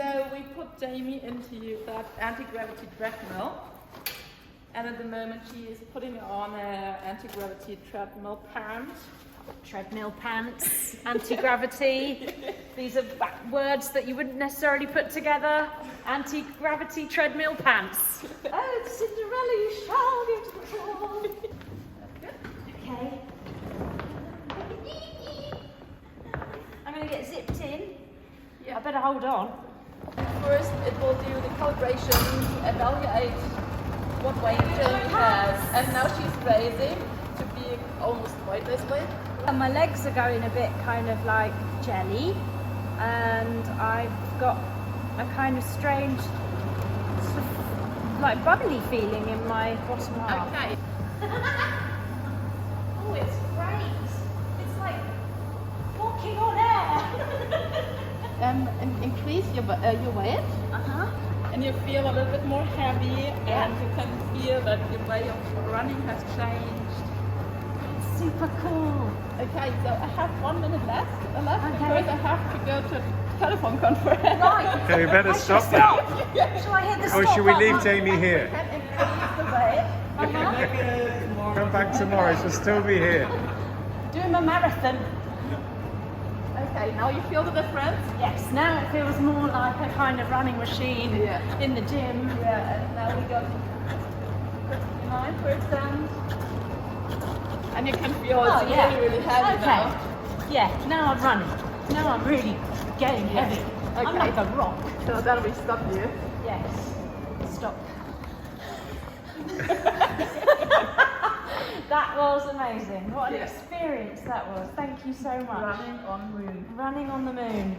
So we put Jaime into that anti-gravity treadmill, and at the moment she is putting on an anti-gravity treadmill pants. Treadmill pants, anti-gravity. These are words that you wouldn't necessarily put together. Anti-gravity treadmill pants. Oh, Cinderella, you shall go to the ball. Okay. I'm going to get zipped in. Yeah. I better hold on. First, it will do the calibration, evaluate what weight Jaime has, and now she's raising to be almost weightless weight. And my legs are going a bit kind of like jelly, and I've got a kind of strange, sort of like bubbly feeling in my bottom half. Okay. Oh, it's great. It's like walking on air. Increase your weight, and you feel a little bit more heavy, and you can feel that your way of running has changed. It's super cool. Okay, so I have 1 minute left. Okay. Because I have to go to a telephone conference. Right. Okay, we better stop now. Shall I hit the stop Or should we leave button? Jaime here? Can increase the weight. Come back tomorrow, she'll still be here. Doing my marathon. Okay, now you feel the difference? Yes, now it feels more like a kind of running machine in the gym. Yeah, and now we go to 59%. And you can feel it's really, really heavy now. Yeah, now I'm running. Now I'm really getting heavy. I'm Okay. like a rock. So then we stop you. Yes. Stop. That was amazing. What an experience that was. Thank you so much. Running on moon. Running on the moon.